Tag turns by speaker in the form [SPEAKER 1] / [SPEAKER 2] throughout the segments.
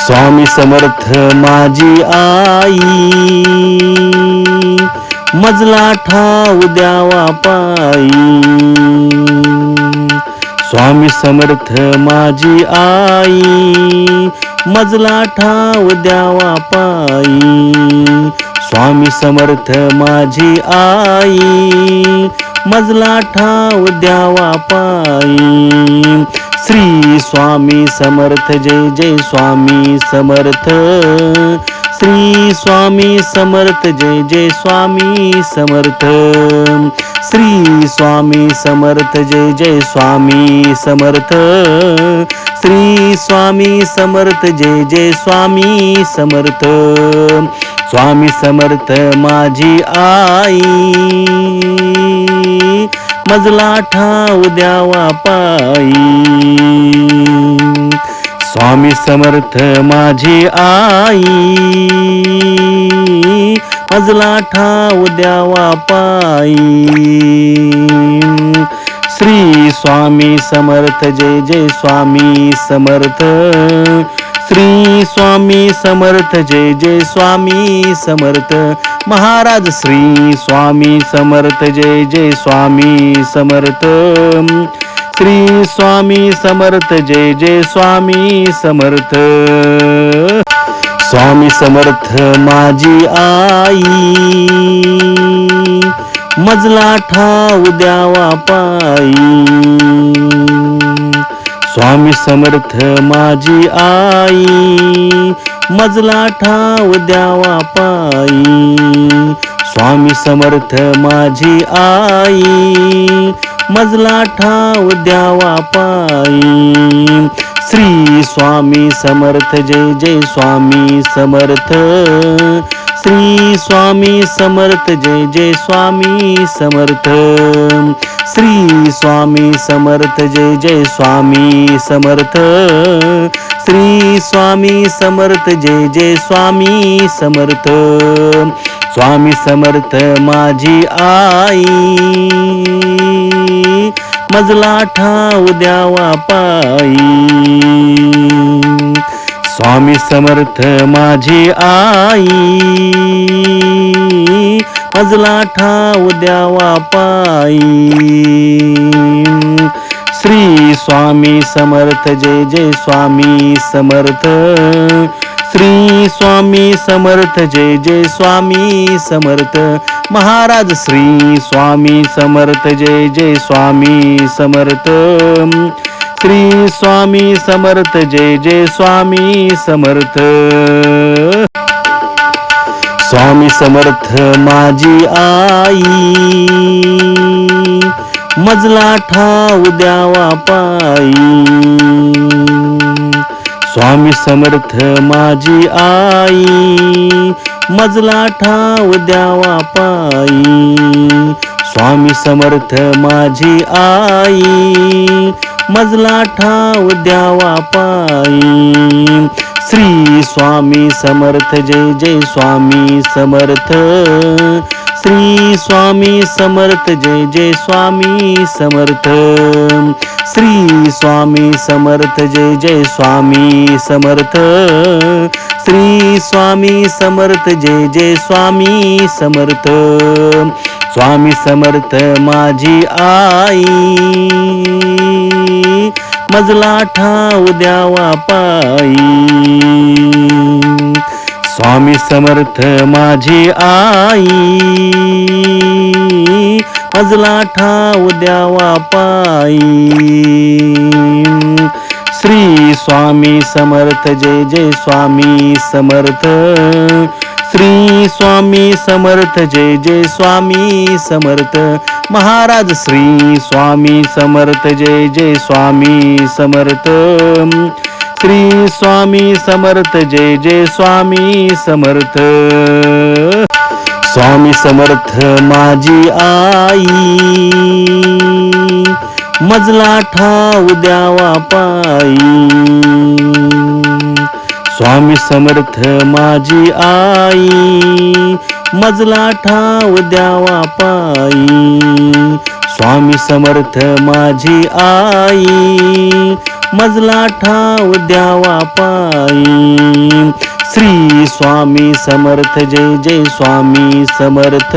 [SPEAKER 1] स्वामी समर्थ माझी आई, मजला ठाव द्यावा पायी. स्वामी समर्थ माझी आई, मजला ठाव द्यावा पायी. स्वामी समर्थ माझी आई, मजला ठाव द्यावा पायी. श्री स्वामी समर्थ जय जय स्वामी समर्थ. श्री स्वामी समर्थ जय जय स्वामी समर्थ. श्री स्वामी समर्थ जय जय स्वामी समर्थ. श्री स्वामी समर्थ जय जय स्वामी समर्थ. स्वामी समर्थ माझी आई, मजला ठाव द्यावा पायी. स्वामी समर्थ माझी आई, मजला ठाव द्यावा पायी. श्री स्वामी समर्थ जय जय स्वामी समर्थ. श्री स्वामी समर्थ जय जय स्वामी समर्थ. महाराज श्री स्वामी समर्थ जय जय स्वामी समर्थ. श्री स्वामी समर्थ जय जय स्वामी समर्थ. स्वामी समर्थ माझी आई, मजला ठाव द्यावा पायी. स्वामी समर्थ माझी आई, मजला ठाव द्यावा पायी. स्वामी समर्थ माझी आई, मजला ठाव द्यावा पायी. श्री स्वामी समर्थ जय जय स्वामी समर्थ. श्री स्वामी समर्थ जय जय स्वामी समर्थ. श्री स्वामी समर्थ जय जय स्वामी समर्थ. श्री स्वामी समर्थ जय जय स्वामी समर्थ. स्वामी समर्थ माझी आई, मजला ठाव द्यावा पायी. स्वामी समर्थ माझी आई, मजला ठाव द्यावा पायी. श्री स्वामी समर्थ जय जय स्वामी समर्थ. श्री स्वामी समर्थ जय जय स्वामी समर्थ. महाराज श्री स्वामी समर्थ जय जय स्वामी समर्थ. श्री स्वामी समर्थ जय जय स्वामी समर्थ. स्वामी समर्थ माझी आई, मजला ठाव द्यावा पायी. स्वामी समर्थ माझी आई, मजला ठाव द्यावा पायी. स्वामी समर्थ माझी आई, मजला ठाव द्यावा पायी. श्री स्वामी समर्थ जय जय स्वामी समर्थ. श्री स्वामी समर्थ जय जय स्वामी समर्थ. श्री स्वामी समर्थ जय जय स्वामी समर्थ. श्री स्वामी समर्थ जय जय स्वामी समर्थ. स्वामी समर्थ माझी आई, मजला ठाव द्यावा पायी. स्वामी समर्थ माझी आई, मजला ठाव द्यावा पायी. श्री स्वामी समर्थ जय जय स्वामी समर्थ. श्री स्वामी समर्थ जय जय स्वामी समर्थ. महाराज श्री स्वामी समर्थ जय जय स्वामी समर्थ. श्री स्वामी समर्थ जय जय स्वामी समर्थ. स्वामी समर्थ माझी आई, मजला ठाव द्यावा पायी. स्वामी समर्थ माझी आई, मजला ठाव द्यावा पायी. स्वामी समर्थ माझी आई, मजला ठाव द्यावा पायी. श्री स्वामी समर्थ जय जय स्वामी समर्थ.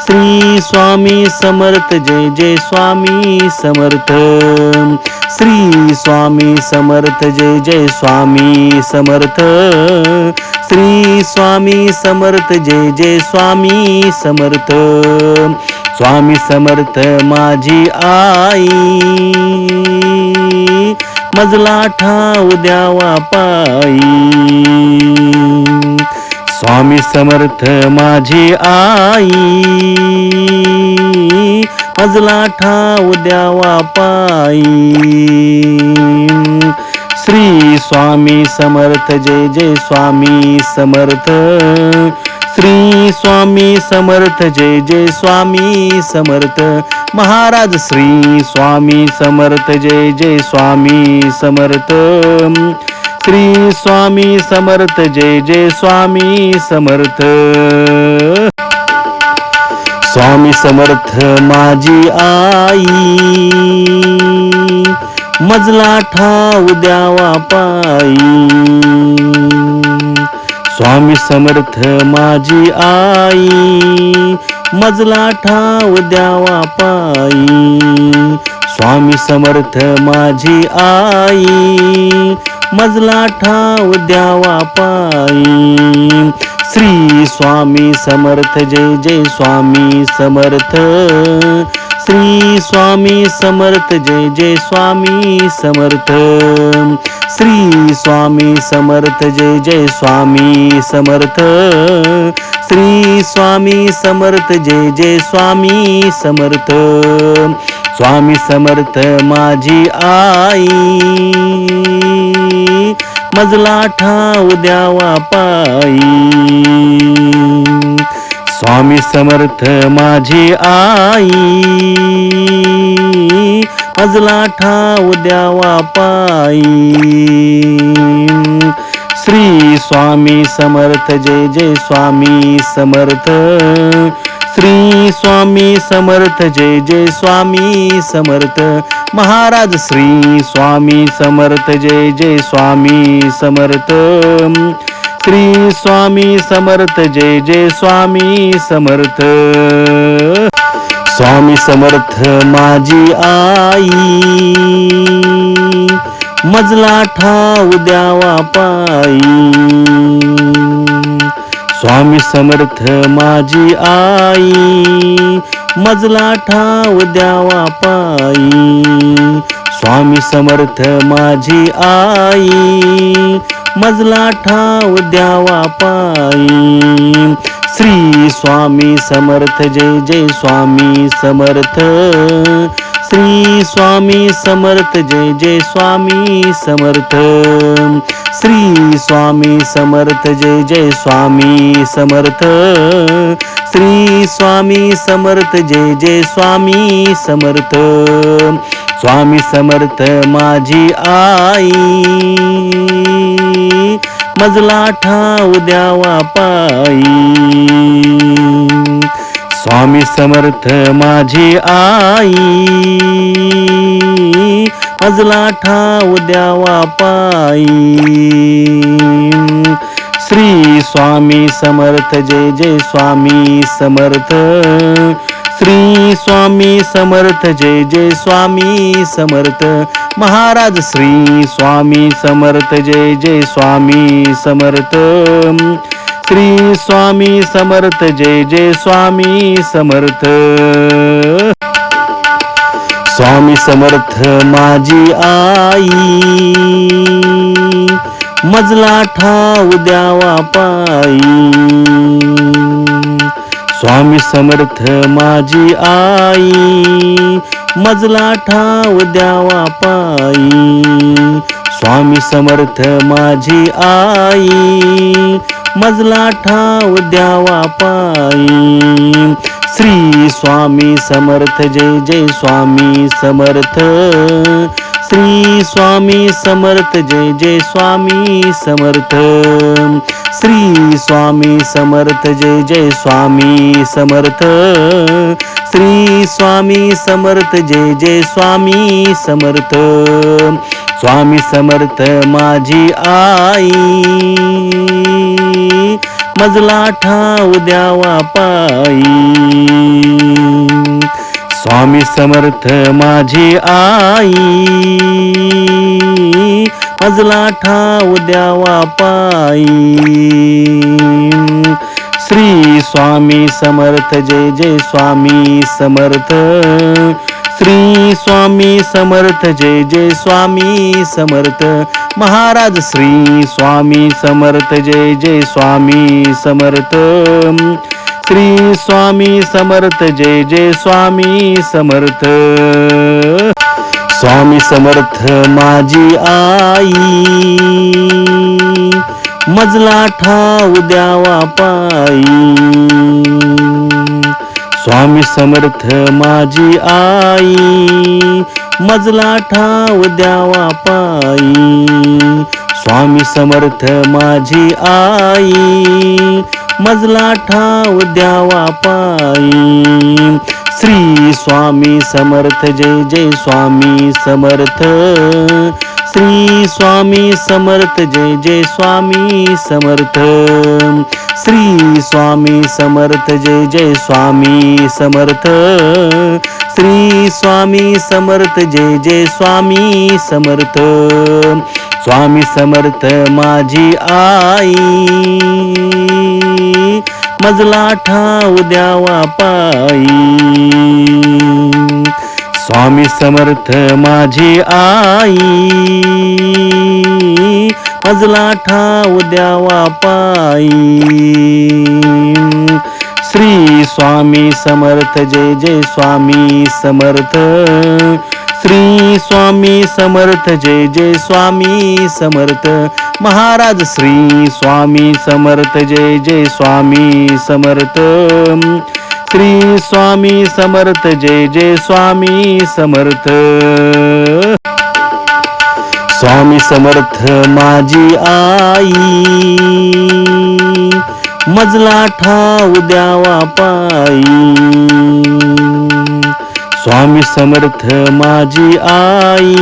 [SPEAKER 1] श्री स्वामी समर्थ जय जय स्वामी समर्थ. श्री स्वामी समर्थ जय जय स्वामी समर्थ. श्री स्वामी समर्थ जय जय स्वामी समर्थ. स्वामी समर्थ माझी आई, मजला ठाव द्यावा पायी. स्वामी समर्थ माझी आई, मजला ठाव द्यावा पायी. श्री स्वामी समर्थ जय जय स्वामी समर्थ. श्री स्वामी समर्थ जय जय स्वामी समर्थ. महाराज श्री स्वामी समर्थ जय जय स्वामी समर्थ. श्री स्वामी समर्थ जय जय स्वामी समर्थ. स्वामी समर्थ माझी आई, मजला ठाव द्यावा पायी. स्वामी समर्थ माझी आई, मजला ठाव द्यावा पायी. स्वामी समर्थ माझी आई, मजला ठाव द्यावा पायी. श्री स्वामी समर्थ जय जय स्वामी समर्थ. श्री स्वामी समर्थ जय जय स्वामी समर्थ. श्री स्वामी समर्थ जय जय स्वामी समर्थ. श्री स्वामी समर्थ जय जय स्वामी समर्थ. स्वामी समर्थ माझी आई, मजला ठाव द्यावा पायी. स्वामी समर्थ माझी आई, मजला ठाव द्यावा पायी. श्री स्वामी समर्थ जय जय स्वामी समर्थ. श्री स्वामी समर्थ जय जय स्वामी समर्थ. महाराज श्री स्वामी समर्थ जय जय स्वामी समर्थ. श्री स्वामी समर्थ जय जय स्वामी समर्थ. स्वामी समर्थ माझी आई, मजला ठाव द्यावा पायी. स्वामी समर्थ माझी आई, मजला ठाव द्यावा पायी. स्वामी समर्थ माझी आई, मजला ठाव द्यावा पायी. श्री स्वामी समर्थ जय जय स्वामी समर्थ. श्री स्वामी समर्थ जय जय स्वामी समर्थ. श्री स्वामी समर्थ जय जय स्वामी समर्थ. श्री स्वामी समर्थ जय जय स्वामी समर्थ. स्वामी समर्थ माझी आई, मजला ठाव द्यावा पायी. स्वामी समर्थ माझी आई, मजला ठाव द्यावा पायी. श्री स्वामी समर्थ जय जय स्वामी समर्थ. श्री स्वामी समर्थ जय जय स्वामी समर्थ. महाराज श्री स्वामी समर्थ जय जय स्वामी समर्थ. श्री स्वामी समर्थ जय जय स्वामी समर्थ. स्वामी समर्थ माझी आई, मजला ठाव द्यावा पायी. स्वामी समर्थ माझी आई, मजला ठाव द्यावा पायी. स्वामी समर्थ माझी आई, मजला ठाव द्यावा पायी. श्री स्वामी समर्थ जय जय स्वामी समर्थ. श्री स्वामी समर्थ जय जय स्वामी समर्थ. श्री स्वामी समर्थ जय जय स्वामी समर्थ. श्री स्वामी समर्थ जय जय स्वामी समर्थ. स्वामी समर्थ माझी आई मजला ठाव द्यावा पायी. स्वामी समर्थ माझी आई मजला ठाव द्यावा पायी. श्री स्वामी समर्थ जय जय स्वामी समर्थ. श्री स्वामी समर्थ जय जय स्वामी समर्थ. महाराज श्री स्वामी समर्थ जय जय स्वामी समर्थ. श्री स्वामी समर्थ जय जय स्वामी समर्थ. स्वामी समर्थ माझी आई मजला ठाव द्यावा पायी. स्वामी समर्थ माझी आई मजला ठाव द्यावा पायी. स्वामी समर्थ माझी आई मजला ठाव द्यावा पायी. श्री स्वामी समर्थ जय जय स्वामी समर्थ. श्री स्वामी समर्थ जय जय स्वामी समर्थ. श्री स्वामी समर्थ जय जय स्वामी समर्थ. श्री स्वामी समर्थ जय जय स्वामी समर्थ. स्वामी समर्थ माझी आई मजला ठाव द्यावा पायी. स्वामी समर्थ माझी आई मजला ठाव द्यावा पायी. श्री स्वामी समर्थ जय जय स्वामी समर्थ. श्री स्वामी समर्थ जय जय स्वामी समर्थ. महाराज श्री स्वामी समर्थ जय जय स्वामी समर्थ. श्री स्वामी समर्थ जय जय स्वामी समर्थ. स्वामी समर्थ माझी आई मजला ठाव द्यावा पायी. स्वामी समर्थ माझी आई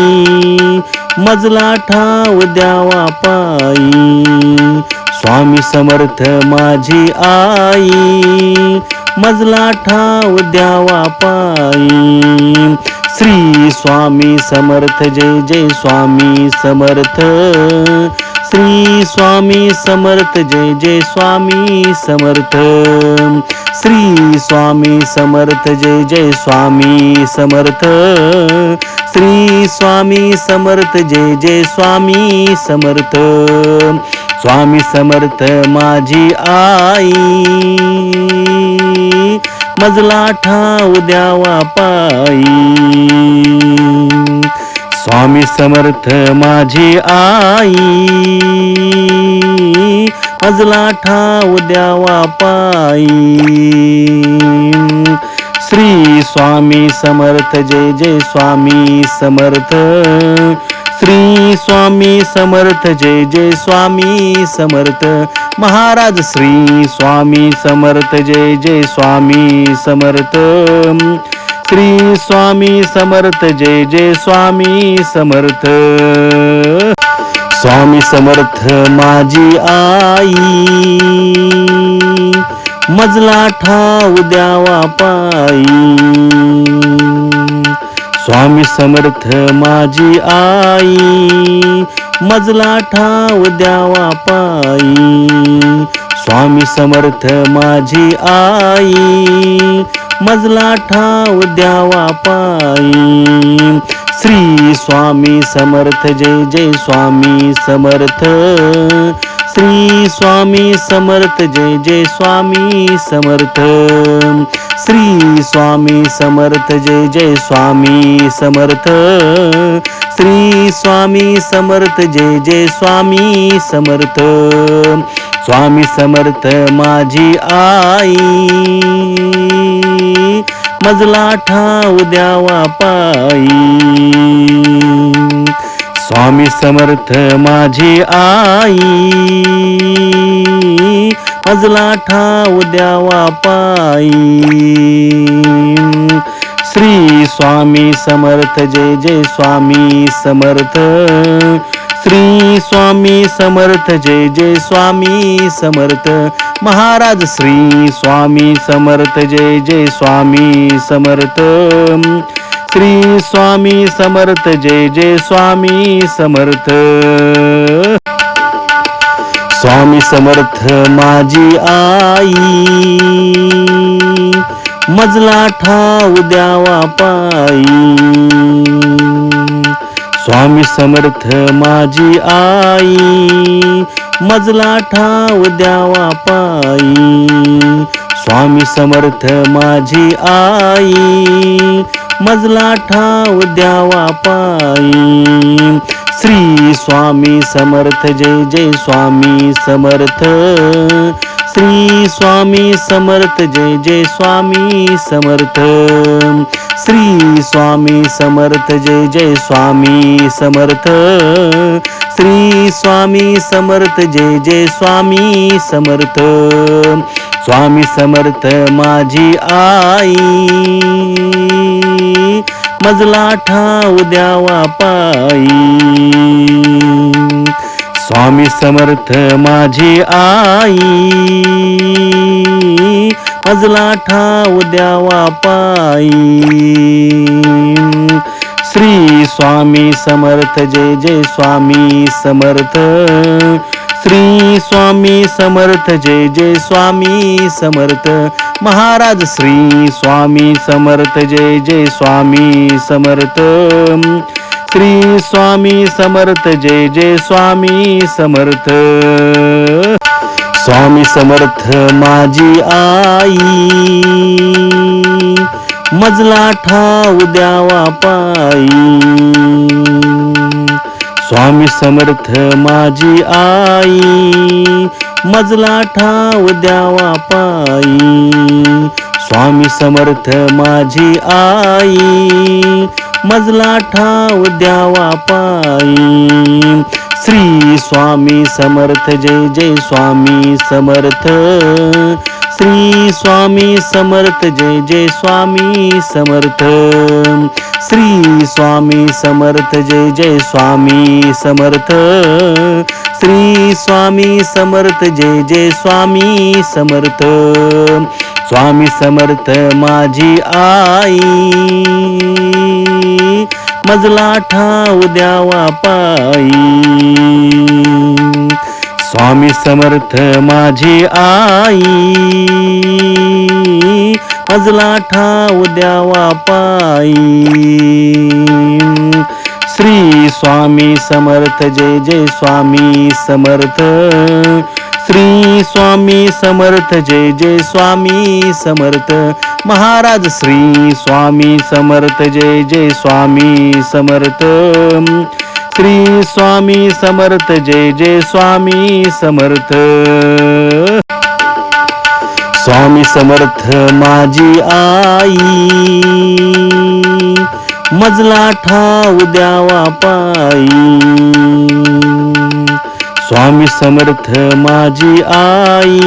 [SPEAKER 1] मजला ठाव द्यावा पायी. स्वामी समर्थ माझी आई मजला ठाव द्यावा पायी. श्री स्वामी समर्थ जय जय स्वामी समर्थ. श्री स्वामी समर्थ जय जय स्वामी समर्थ. श्री स्वामी समर्थ जय जय स्वामी समर्थ. श्री स्वामी समर्थ जय जय स्वामी समर्थ. स्वामी समर्थ माझी आई मजला ठाव द्यावा पायी. स्वामी समर्थ माझी आई मजला ठाव द्यावा पायी. श्री स्वामी समर्थ जय जय स्वामी समर्थ. श्री स्वामी समर्थ जय जय स्वामी समर्थ. महाराज श्री स्वामी समर्थ जय जय स्वामी समर्थ. श्री स्वामी समर्थ जय जय स्वामी समर्थ. स्वामी समर्थ माझी आई मजला ठाव द्यावा पायी. स्वामी समर्थ माझी आई मजला ठाव द्यावा पायी. स्वामी समर्थ माझी आई मजला ठाव द्यावा पायी. श्री स्वामी समर्थ जय जय स्वामी समर्थ. श्री स्वामी समर्थ जय जय स्वामी समर्थ. श्री स्वामी समर्थ जय जय स्वामी समर्थ. श्री स्वामी समर्थ जय जय स्वामी समर्थ. स्वामी समर्थ माझी आई मजला ठाव द्यावा पायी. स्वामी समर्थ माझी आई मजला ठाव द्यावा पायी. श्री स्वामी समर्थ जय जय स्वामी समर्थ. श्री स्वामी समर्थ जय जय स्वामी समर्थ. महाराज श्री स्वामी समर्थ जय जय स्वामी समर्थ. श्री स्वामी समर्थ जय जय स्वामी समर्थ. स्वामी समर्थ माझी आई, मजला ठाव द्यावा पायी. स्वामी समर्थ माझी आई, मजला ठाव द्यावा पायी. स्वामी समर्थ माझी आई, मजला ठाव द्यावा पायी. श्री स्वामी समर्थ जय जय स्वामी समर्थ. श्री स्वामी समर्थ जय जय स्वामी समर्थ. श्री स्वामी समर्थ जय जय स्वामी समर्थ. श्री स्वामी समर्थ जय जय स्वामी समर्थ. स्वामी समर्थ माझी आई, मजला ठाव द्यावा पायी. स्वामी समर्थ माझी आई, मजला ठाव द्यावा पायी. श्री स्वामी समर्थ जय जय स्वामी समर्थ. श्री स्वामी समर्थ जय जय स्वामी समर्थ. महाराज श्री स्वामी समर्थ जय जय स्वामी समर्थ. श्री स्वामी समर्थ जय जय स्वामी समर्थ. स्वामी समर्थ माझी आई, मजला ठाव द्यावा पायी. स्वामी समर्थ माझी आई, मजला ठाव द्यावा पायी. स्वामी समर्थ माझी आई, मजला ठाव द्यावा पायी. श्री स्वामी समर्थ जय जय स्वामी समर्थ. श्री स्वामी समर्थ जय जय स्वामी समर्थ. श्री स्वामी समर्थ जय जय स्वामी समर्थ. श्री स्वामी समर्थ जय जय स्वामी समर्थ. स्वामी समर्थ माझी आई, मजला ठाव द्यावा पायी. स्वामी समर्थ माझी आई, मजला ठाव द्यावा पायी. श्री स्वामी समर्थ जय जय स्वामी समर्थ. श्री स्वामी समर्थ जय जय स्वामी समर्थ. महाराज श्री स्वामी समर्थ जय जय स्वामी समर्थ. श्री स्वामी समर्थ जय जय स्वामी समर्थ. स्वामी समर्थ माझी आई, मजला ठाव द्यावा पायी. स्वामी समर्थ माझी आई,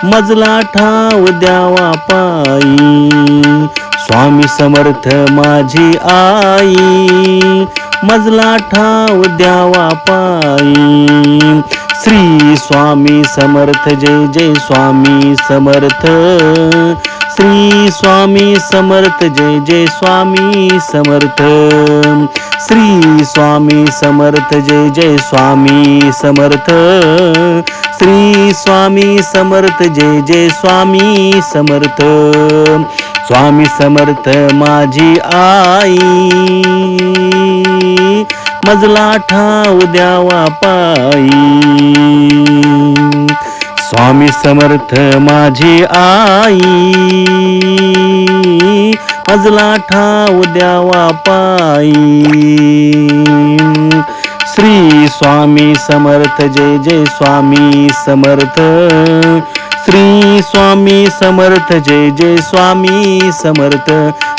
[SPEAKER 1] मजला ठाव द्यावा पायी. स्वामी समर्थ माझी आई, मजला ठाव द्यावा पायी. श्री स्वामी समर्थ जय जय स्वामी समर्थ. श्री स्वामी समर्थ जय जय स्वामी समर्थ. श्री स्वामी समर्थ जय जय स्वामी समर्थ. श्री स्वामी समर्थ जय जय स्वामी समर्थ. स्वामी समर्थ माझी आई, मजला ठाव द्यावा पायी. स्वामी समर्थ माझी आई, मजला ठाव द्यावा पायी. श्री स्वामी समर्थ जय जय स्वामी समर्थ. श्री स्वामी समर्थ जय जय स्वामी समर्थ.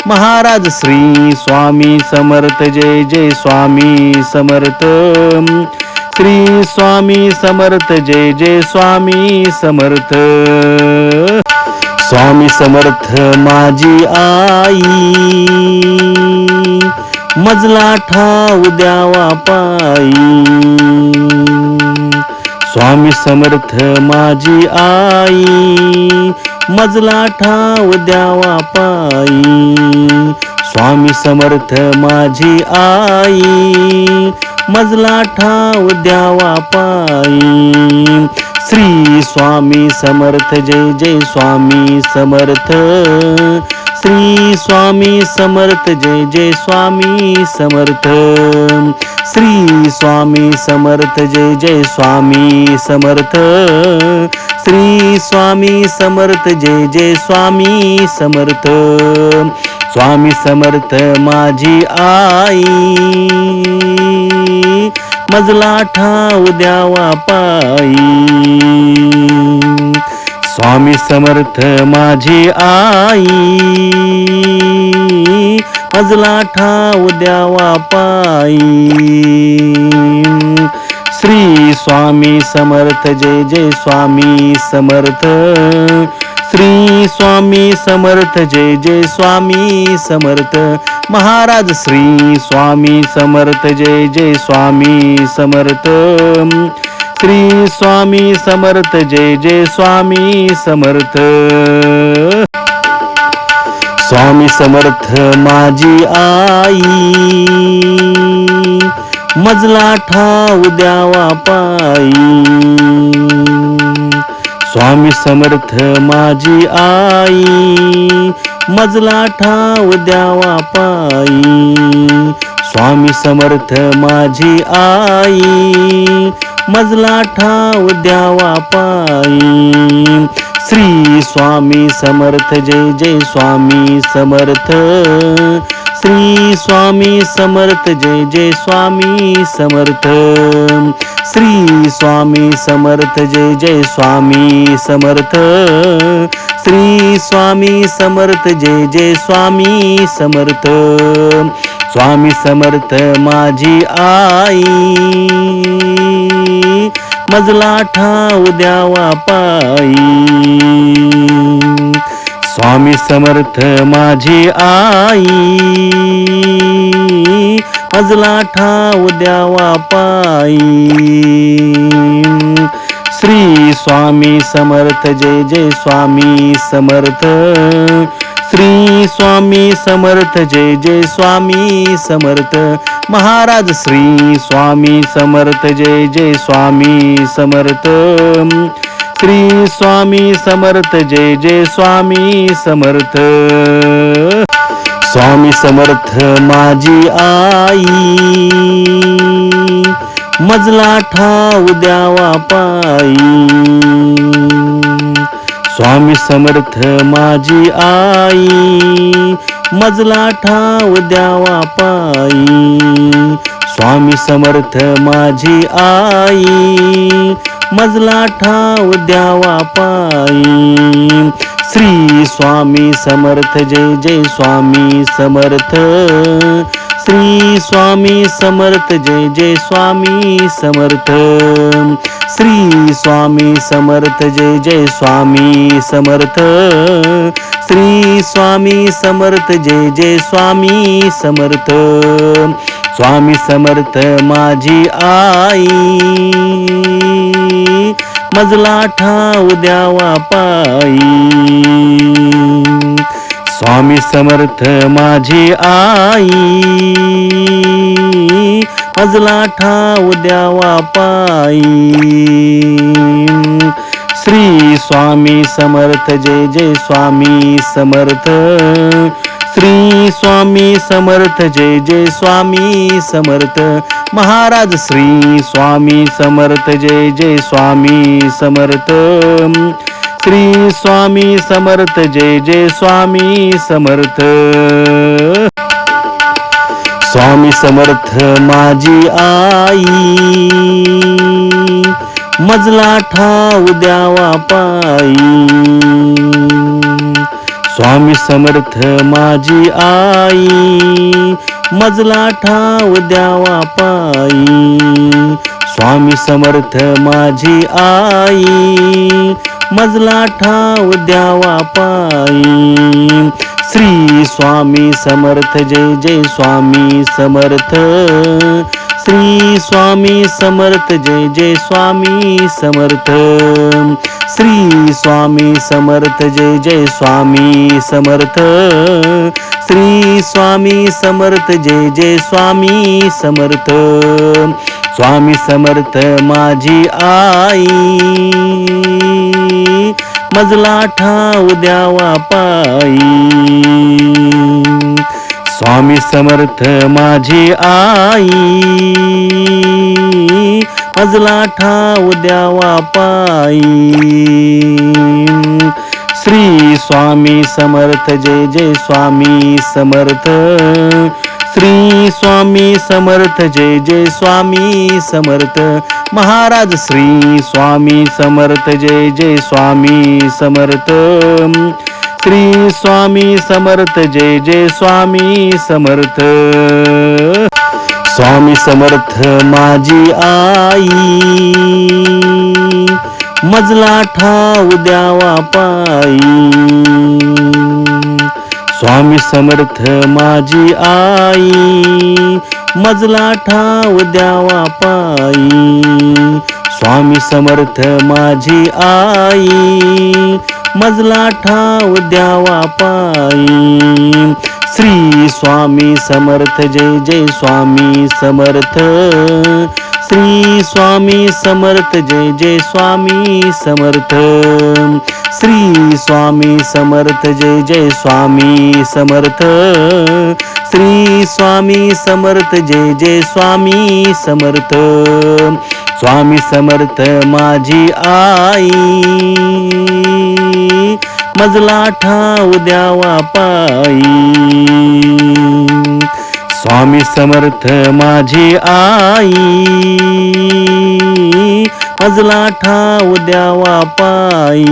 [SPEAKER 1] महाराज श्री स्वामी समर्थ जय जय स्वामी समर्थ. श्री स्वामी समर्थ जय जय स्वामी समर्थ. स्वामी समर्थ माझी आई, मजला ठाव द्यावा पायी. स्वामी समर्थ माझी आई, मजला ठाव द्यावा पायी. स्वामी समर्थ माझी आई, मजला ठाव द्यावा पायी. श्री स्वामी समर्थ जय जय स्वामी समर्थ. श्री स्वामी समर्थ जय जय स्वामी समर्थ. श्री स्वामी समर्थ जय जय स्वामी समर्थ. श्री स्वामी समर्थ जय जय स्वामी समर्थ. स्वामी समर्थ माझी आई, मजला ठाव द्यावा पायी. स्वामी समर्थ माझी आई, मजला ठाव द्यावा पायी. श्री स्वामी समर्थ जय जय स्वामी समर्थ. श्री स्वामी समर्थ जय जय स्वामी समर्थ. महाराज श्री स्वामी समर्थ जय जय स्वामी समर्थ. श्री स्वामी समर्थ जय जय स्वामी समर्थ. स्वामी समर्थ माझी आई, मजला ठाव द्यावा पायी. स्वामी समर्थ माझी आई, मजला ठाव द्यावा पायी. स्वामी समर्थ माझी आई, मजला ठाव द्यावा पायी. श्री स्वामी समर्थ जय जय स्वामी समर्थ. श्री स्वामी समर्थ जय जय स्वामी समर्थ. श्री स्वामी समर्थ जय जय स्वामी समर्थ. श्री स्वामी समर्थ जय जय स्वामी समर्थ. स्वामी समर्थ माझी आई, मजला ठाव द्यावा पायी. स्वामी समर्थ माझी आई, मजला ठाव द्यावा पायी. श्री स्वामी समर्थ जय जय स्वामी समर्थ. श्री स्वामी समर्थ जय जय स्वामी समर्थ. महाराज श्री स्वामी समर्थ जय जय स्वामी समर्थ. श्री स्वामी समर्थ जय जय स्वामी समर्थ. स्वामी समर्थ माझी आई, मजला ठाव द्यावा पायी. स्वामी समर्थ माझी आई, मजला ठाव द्यावा पायी. स्वामी समर्थ माझी आई, मजला ठाव द्यावा पायी. श्री स्वामी समर्थ जय जय स्वामी समर्थ. श्री स्वामी समर्थ जय जय स्वामी समर्थ. श्री स्वामी समर्थ जय जय स्वामी समर्थ. श्री स्वामी समर्थ जय जय स्वामी समर्थ. स्वामी समर्थ माझी आई, मजला ठाव द्यावा पायी. स्वामी समर्थ माझी आई, मजला ठाव द्यावा पायी. श्री स्वामी समर्थ जय जय स्वामी समर्थ. श्री स्वामी समर्थ जय जय स्वामी समर्थ. महाराज श्री स्वामी समर्थ जय जय स्वामी समर्थ. श्री स्वामी समर्थ जय जय स्वामी समर्थ. स्वामी समर्थ माझी आई, मजला ठाव द्यावा पायी. स्वामी समर्थ माझी आई, मजला ठाव द्यावा पायी. स्वामी समर्थ माझी आई, मजला ठाव द्यावा पायी. श्री स्वामी समर्थ जय जय स्वामी समर्थ. श्री स्वामी समर्थ जय जय स्वामी समर्थ. श्री स्वामी समर्थ जय जय स्वामी समर्थ. श्री स्वामी समर्थ जय जय स्वामी समर्थ. स्वामी समर्थ माझी आई, मजला ठाव द्यावा पायी. स्वामी समर्थ माझी आई, मजला ठाव द्यावा पायी. श्री स्वामी समर्थ जय जय स्वामी समर्थ. श्री स्वामी समर्थ जय जय स्वामी समर्थ. महाराज श्री स्वामी समर्थ जय जय स्वामी समर्थ. श्री स्वामी समर्थ जय जय स्वामी समर्थ. स्वामी समर्थ माझी आई, मजला ठाव द्यावा पायी. स्वामी समर्थ माझी आई, मजला ठाव द्यावा पायी. स्वामी समर्थ माझी आई, मजला ठाव द्यावा पायी. श्री स्वामी समर्थ जय जय स्वामी समर्थ. श्री स्वामी समर्थ जय जय स्वामी समर्थ. श्री स्वामी समर्थ जय जय स्वामी समर्थ. श्री स्वामी समर्थ जय जय स्वामी समर्थ. स्वामी समर्थ माझी आई, मजला ठाव द्यावा पायी. स्वामी समर्थ माझी आई, मजला ठाव द्यावा पायी.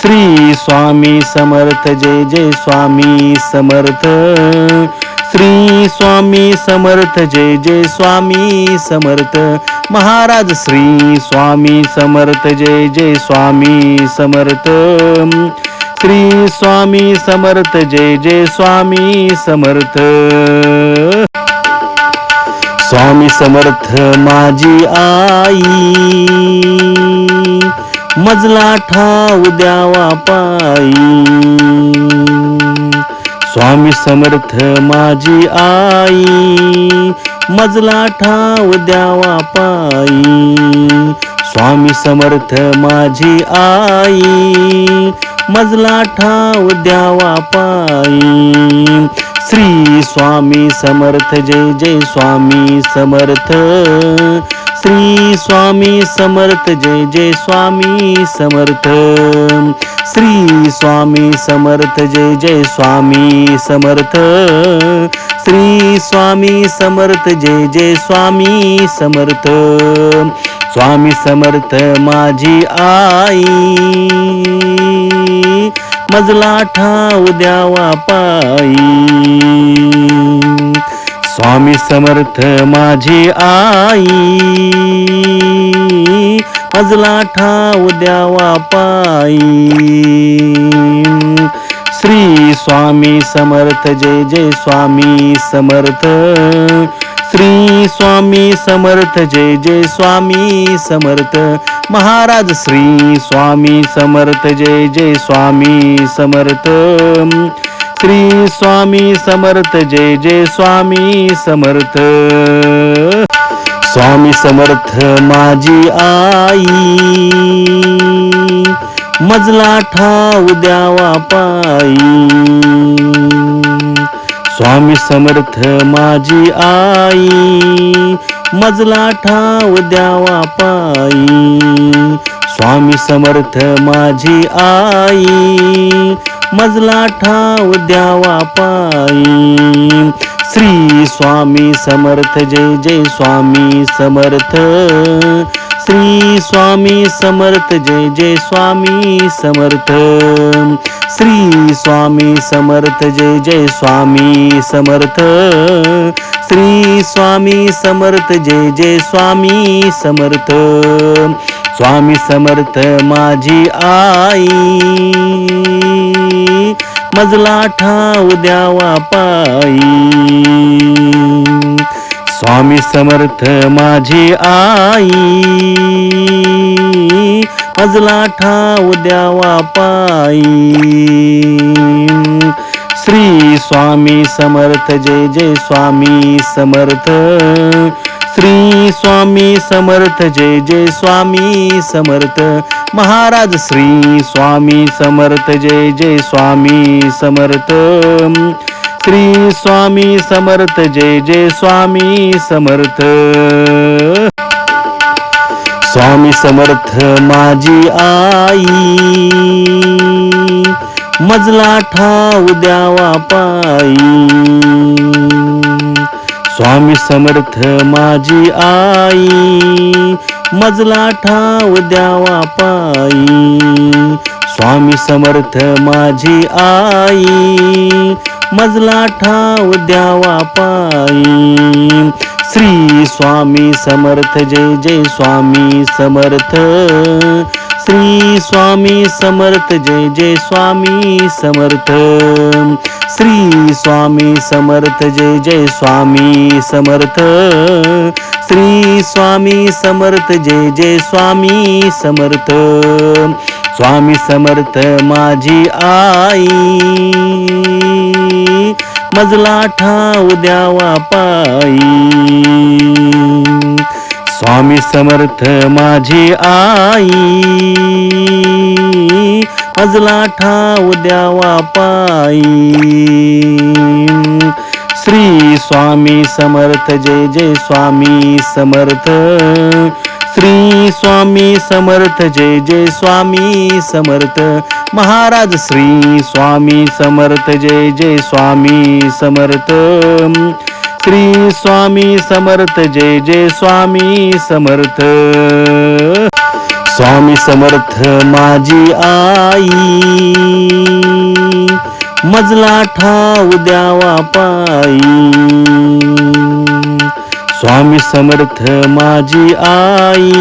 [SPEAKER 1] श्री स्वामी समर्थ जय जय स्वामी समर्थ. श्री स्वामी समर्थ जय जय स्वामी समर्थ. महाराज श्री स्वामी समर्थ जय जय स्वामी समर्थ. श्री स्वामी समर्थ जय जय स्वामी समर्थ. स्वामी समर्थ माझी आई, मजला ठाव द्यावा पायी. स्वामी समर्थ माझी आई, मजला ठाव द्यावा पायी. स्वामी समर्थ माझी आई, मजला ठाव द्यावा पायी. श्री स्वामी समर्थ जय जय स्वामी समर्थ. श्री स्वामी समर्थ जय जय स्वामी समर्थ. श्री स्वामी समर्थ जय जय स्वामी समर्थ. श्री स्वामी समर्थ जय जय स्वामी समर्थ. स्वामी समर्थ माझी आई, मजला ठाव द्यावा पायी. स्वामी समर्थ माझी आई, मजला ठाव द्यावा पायी. श्री स्वामी समर्थ जय जय स्वामी समर्थ. श्री स्वामी समर्थ जय जय स्वामी समर्थ. महाराज श्री स्वामी समर्थ जय जय स्वामी समर्थ. श्री स्वामी समर्थ जय जय स्वामी समर्थ. स्वामी समर्थ माझी आई, मजला ठाव द्यावा पायी. स्वामी समर्थ माझी आई, मजला ठाव द्यावा पायी. स्वामी समर्थ माझी आई, मजला ठाव द्यावा पायी. श्री स्वामी समर्थ जय जय स्वामी समर्थ. श्री स्वामी समर्थ जय जय स्वामी समर्थ. श्री स्वामी समर्थ जय जय स्वामी समर्थ. श्री स्वामी समर्थ जय जय स्वामी समर्थ. स्वामी समर्थ माझी आई, मजला ठाव द्यावा पायी. स्वामी समर्थ माझी आई, मजला ठाव द्यावा पायी. श्री स्वामी समर्थ जय जय स्वामी समर्थ. श्री स्वामी समर्थ जय जय स्वामी समर्थ. महाराज श्री स्वामी समर्थ जय जय स्वामी समर्थ. श्री स्वामी समर्थ जय जय स्वामी समर्थ. स्वामी समर्थ माझी आई, मजला ठाव द्यावा पायी. स्वामी समर्थ माझी आई, मजला ठाव द्यावा पायी. स्वामी समर्थ माझी आई, मजला ठाव द्यावा पायी. श्री स्वामी समर्थ जय जय स्वामी समर्थ. श्री स्वामी समर्थ जय जय स्वामी समर्थ. श्री स्वामी समर्थ जय जय स्वामी समर्थ. श्री स्वामी समर्थ जय जय स्वामी समर्थ. स्वामी समर्थ माझी आई, मजला ठाव द्यावा पायी. स्वामी समर्थ माझी आई, मजला ठाव द्यावा पायी. श्री स्वामी समर्थ जय जय स्वामी समर्थ. श्री स्वामी समर्थ जय जय स्वामी समर्थ. महाराज श्री स्वामी समर्थ जय जय स्वामी समर्थ. श्री स्वामी समर्थ जय जय स्वामी समर्थ. स्वामी समर्थ माझी आई, मजला ठाव द्यावा पायी. स्वामी समर्थ माझी आई,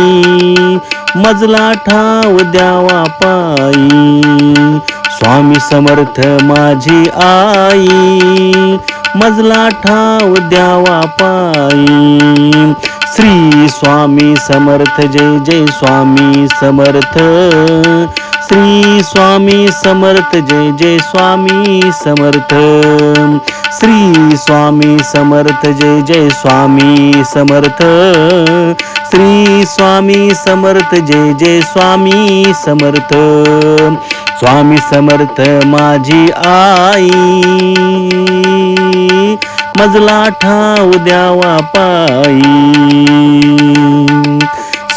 [SPEAKER 1] मजला ठाव द्यावा पायी. स्वामी समर्थ माझी आई, मजला ठाव द्यावा पायी. श्री स्वामी समर्थ जय जय स्वामी समर्थ. श्री स्वामी समर्थ जय जय स्वामी समर्थ. श्री स्वामी समर्थ जय जय स्वामी समर्थ. श्री स्वामी समर्थ जय जय स्वामी समर्थ. स्वामी समर्थ माझी आई, मजला ठाव द्यावा पायी.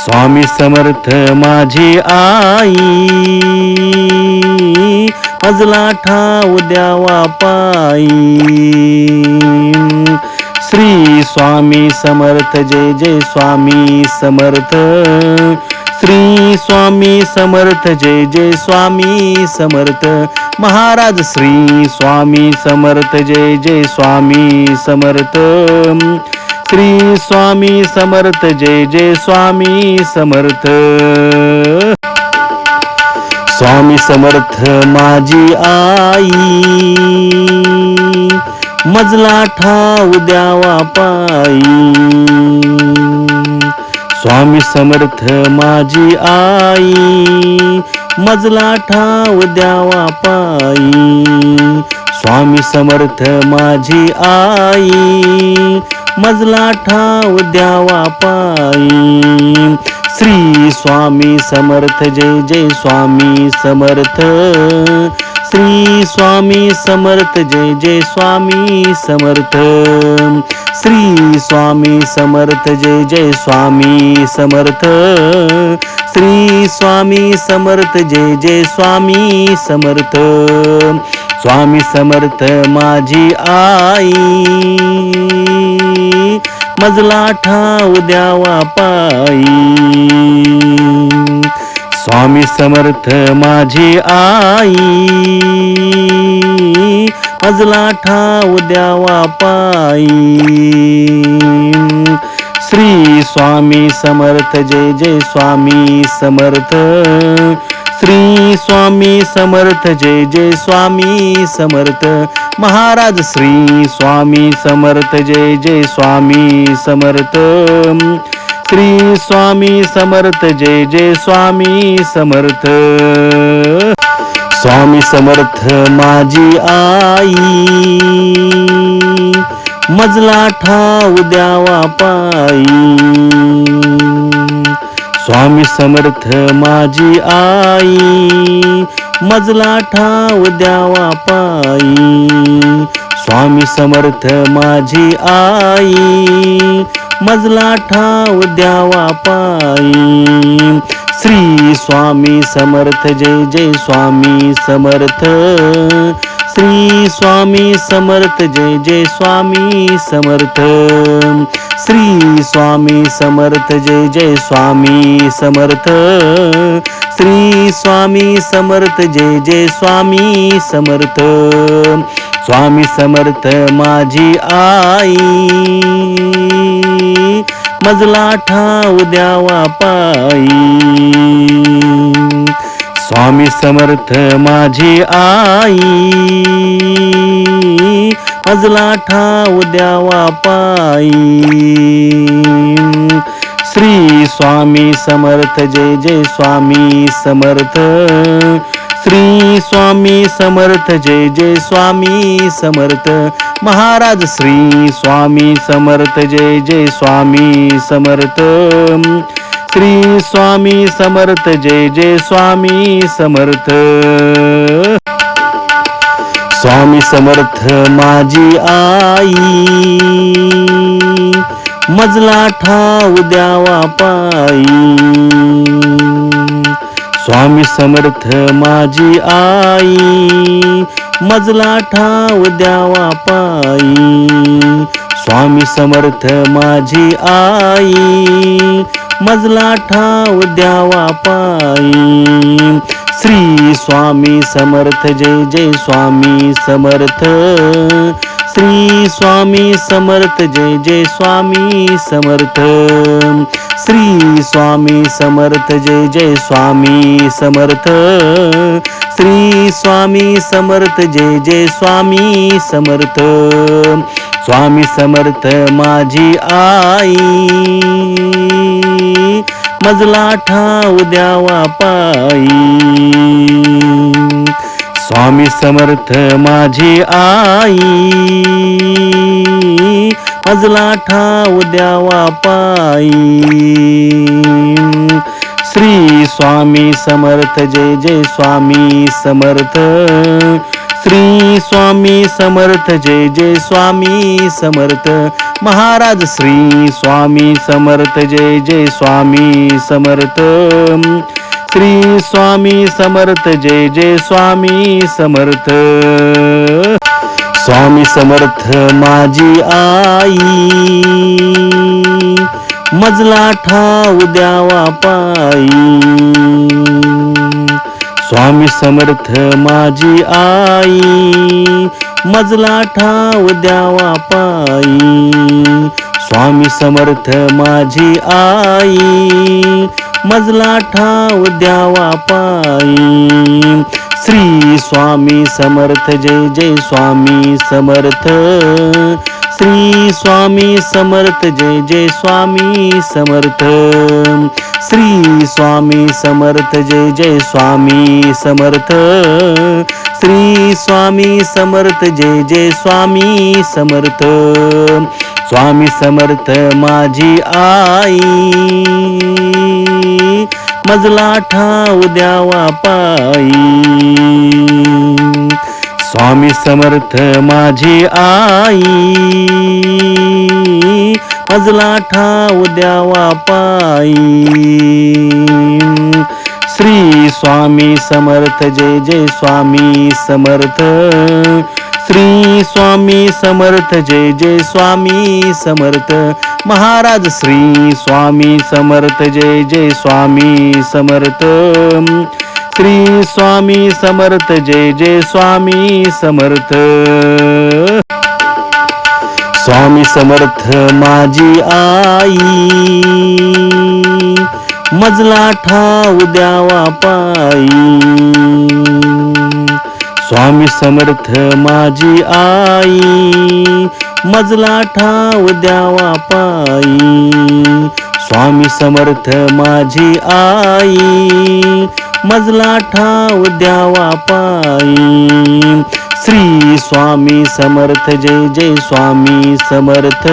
[SPEAKER 1] स्वामी समर्थ माझी आई, मजला ठाव द्यावा पायी. श्री स्वामी समर्थ जय जय स्वामी समर्थ. श्री स्वामी समर्थ जय जय स्वामी समर्थ. महाराज श्री स्वामी समर्थ जय जय स्वामी समर्थ. श्री स्वामी समर्थ जय जय स्वामी समर्थ. स्वामी समर्थ माझी आई, मजला ठाव द्यावा पायी. स्वामी समर्थ माझी आई, मजला ठाव द्यावा पायी. स्वामी समर्थ माझी आई, मजला ठाव द्यावा पायी. श्री स्वामी समर्थ जय जय स्वामी समर्थ. श्री स्वामी समर्थ जय जय स्वामी समर्थ. श्री स्वामी समर्थ जय जय स्वामी समर्थ. श्री स्वामी समर्थ जय जय स्वामी समर्थ. स्वामी समर्थ माझी आई, मजला ठाव द्यावा पायी. स्वामी समर्थ माझी आई, मजला ठाव द्यावा पायी. श्री स्वामी समर्थ जय जय स्वामी समर्थ. श्री स्वामी समर्थ जय जय स्वामी समर्थ. महाराज श्री स्वामी समर्थ जय जय स्वामी समर्थ. श्री स्वामी समर्थ जय जय स्वामी समर्थ. स्वामी समर्थ माझी आई, मजला ठाव द्यावा पायी. स्वामी समर्थ माझी आई, मजला ठाव द्यावा पायी. स्वामी समर्थ माझी आई, मजला ठाव द्यावा पायी. श्री स्वामी समर्थ जय जय स्वामी समर्थ. श्री स्वामी समर्थ जय जय स्वामी समर्थ. श्री स्वामी समर्थ जय जय स्वामी समर्थ. श्री स्वामी समर्थ जय जय स्वामी समर्थ. स्वामी समर्थ माझी आई, मजला ठाव द्यावा पायी. स्वामी समर्थ माझी आई, मजला ठाव द्यावा पायी. श्री स्वामी समर्थ जय जय स्वामी समर्थ. श्री स्वामी समर्थ जय जय स्वामी समर्थ. महाराज श्री स्वामी समर्थ जय जय स्वामी समर्थ. श्री स्वामी समर्थ जय जय स्वामी समर्थ. स्वामी समर्थ माझी आई, मजला ठाव द्यावा पायी. स्वामी समर्थ माझी आई, मजला ठाव द्यावा पायी. स्वामी समर्थ माझी आई, मजला ठाव द्यावा पायी. श्री स्वामी समर्थ जय जय स्वामी समर्थ. श्री स्वामी समर्थ जय जय स्वामी समर्थ. श्री स्वामी समर्थ जय जय स्वामी समर्थ. श्री स्वामी समर्थ जय जय स्वामी समर्थ. स्वामी समर्थ माझी आई, मजला ठाव द्यावा पायी. स्वामी समर्थ माझी आई, मजला ठाव द्यावा पायी. श्री स्वामी समर्थ जय जय स्वामी समर्थ. श्री स्वामी समर्थ जय जय स्वामी समर्थ. महाराज श्री स्वामी समर्थ जय जय स्वामी समर्थ. श्री स्वामी समर्थ जय जय स्वामी समर्थ. स्वामी समर्थ माझी आई, मजला ठाव द्यावा पायी. स्वामी समर्थ माझी आई, मजला ठाव द्यावा पायी. स्वामी समर्थ माझी आई, मजला ठाव द्यावा पायी. श्री स्वामी समर्थ जय जय स्वामी समर्थ. श्री स्वामी समर्थ जय जय स्वामी समर्थ. श्री स्वामी समर्थ जय जय स्वामी समर्थ. श्री स्वामी समर्थ जय जय स्वामी समर्थ. स्वामी समर्थ माझी आई, मजला ठाव द्यावा पायी. स्वामी समर्थ माझी आई, मजला ठाव द्यावा पायी. श्री स्वामी समर्थ जय जय स्वामी समर्थ. श्री स्वामी समर्थ जय जय स्वामी समर्थ. महाराज श्री स्वामी समर्थ जय जय स्वामी समर्थ. श्री स्वामी समर्थ जय जय स्वामी समर्थ. स्वामी समर्थ माझी आई, मजला ठाव द्यावा पायी. स्वामी समर्थ माझी आई, मजला ठाव द्यावा पायी. स्वामी समर्थ माझी आई, मजला ठाव द्यावा पायी. श्री स्वामी समर्थ जय जय स्वामी समर्थ.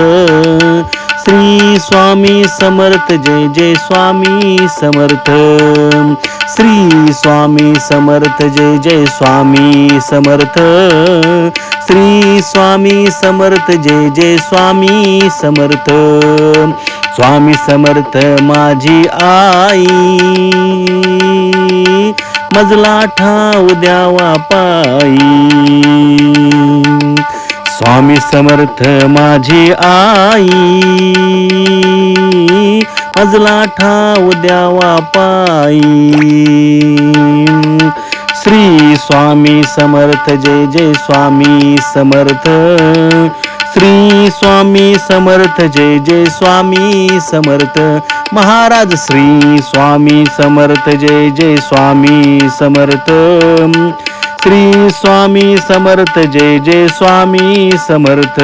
[SPEAKER 1] श्री स्वामी समर्थ जय जय स्वामी समर्थ. श्री स्वामी समर्थ जय जय स्वामी समर्थ. श्री स्वामी समर्थ जय जय स्वामी समर्थ. स्वामी समर्थ माझी आई, मजला ठाव द्यावा पायी. स्वामी समर्थ माझी आई, मजला ठाव द्यावा पायी. श्री स्वामी समर्थ जय जय स्वामी समर्थ. श्री स्वामी समर्थ जय जय स्वामी समर्थ. महाराज श्री स्वामी समर्थ जय जय स्वामी समर्थ. श्री स्वामी समर्थ जय जय स्वामी समर्थ.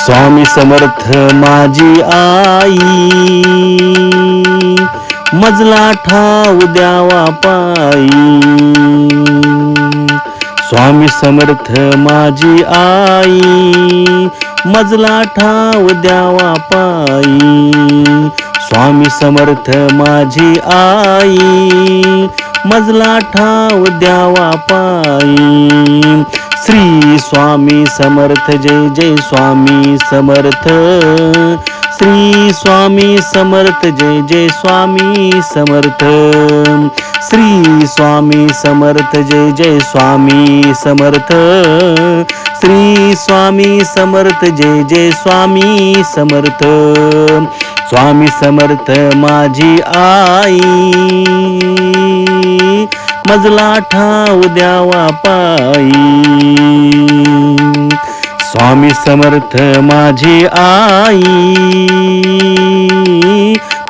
[SPEAKER 1] स्वामी समर्थ माझी आई, मजला ठाव द्यावा पायी. स्वामी समर्थ माझी आई, मजला ठाव द्यावा पायी. स्वामी समर्थ माझी आई, मजला ठाव द्यावा पायी. श्री स्वामी समर्थ जय जय स्वामी समर्थ. श्री स्वामी समर्थ जय जय स्वामी समर्थ. श्री स्वामी समर्थ जय जय स्वामी समर्थ. श्री स्वामी समर्थ जय जय स्वामी समर्थ. स्वामी समर्थ माझी आई, मजला ठाव द्यावा पायी. स्वामी समर्थ माझी आई,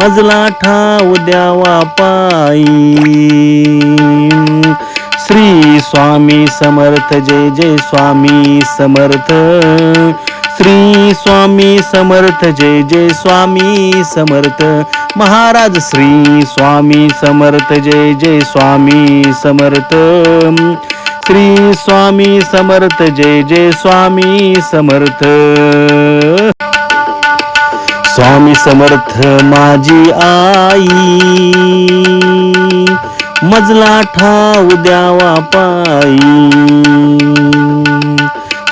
[SPEAKER 1] मजला ठाव द्यावा पायी. श्री स्वामी समर्थ जय जय स्वामी समर्थ. श्री स्वामी समर्थ जय जय स्वामी समर्थ. महाराज श्री स्वामी समर्थ जय जय स्वामी समर्थ. श्री स्वामी समर्थ जय जय स्वामी समर्थ. स्वामी समर्थ माझी आई, मजला ठाव द्यावा पायी.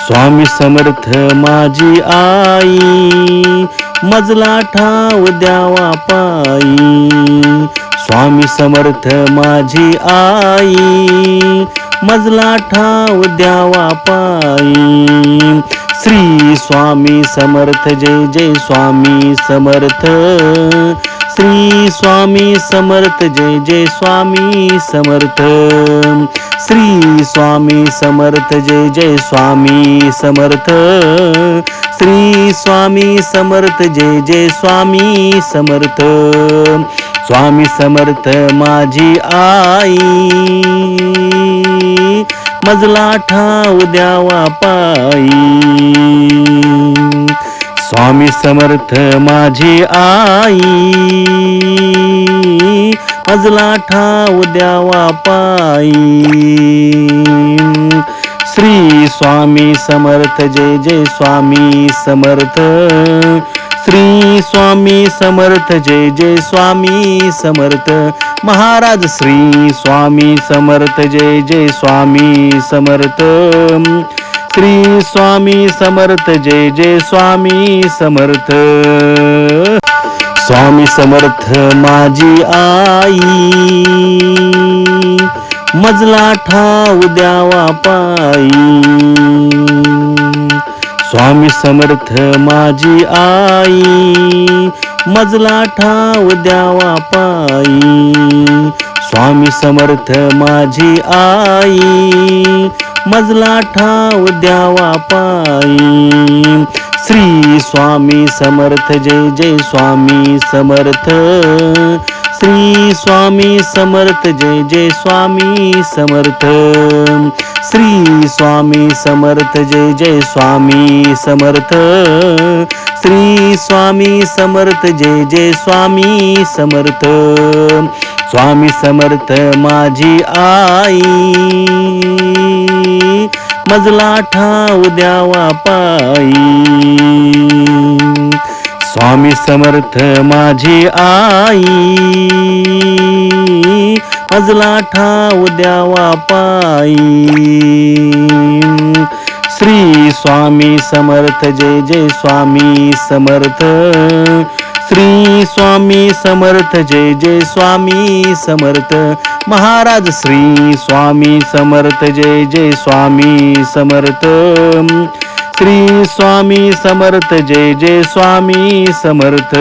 [SPEAKER 1] स्वामी समर्थ माझी आई, मजला ठाव द्यावा पायी. स्वामी समर्थ माझी आई, मजला ठाव द्यावा पायी. श्री स्वामी समर्थ जय जय स्वामी समर्थ. श्री स्वामी समर्थ जय जय स्वामी समर्थ. श्री स्वामी समर्थ जय जय स्वामी समर्थ. श्री स्वामी समर्थ जय जय स्वामी समर्थ. स्वामी समर्थ माझी आई, मजला ठाव द्यावा पायी. स्वामी समर्थ माझी आई, मजला ठाव द्यावा पायी. श्री स्वामी समर्थ जय जय स्वामी समर्थ. श्री स्वामी समर्थ जय जय स्वामी समर्थ. महाराज श्री स्वामी समर्थ जय जय स्वामी समर्थ. श्री स्वामी समर्थ जय जय स्वामी समर्थ. स्वामी समर्थ माझी आई, मजला ठाव द्यावा पायी. स्वामी समर्थ माझी आई, मजला ठाव द्यावा पायी. स्वामी समर्थ माझी आई, मजला ठाव द्यावा पायी. श्री स्वामी समर्थ जय जय स्वामी समर्थ. श्री स्वामी समर्थ जय जय स्वामी समर्थ. श्री स्वामी समर्थ जय जय स्वामी समर्थ. श्री स्वामी समर्थ जय जय स्वामी समर्थ. स्वामी समर्थ माझी आई, मजला ठाव द्यावा पायी. स्वामी समर्थ माझी आई, मजला ठाव द्यावा पायी. श्री स्वामी समर्थ जय जय स्वामी समर्थ. श्री स्वामी समर्थ जय जय स्वामी समर्थ. महाराज श्री स्वामी समर्थ जय जय स्वामी समर्थ. श्री स्वामी समर्थ जय जय स्वामी समर्थ.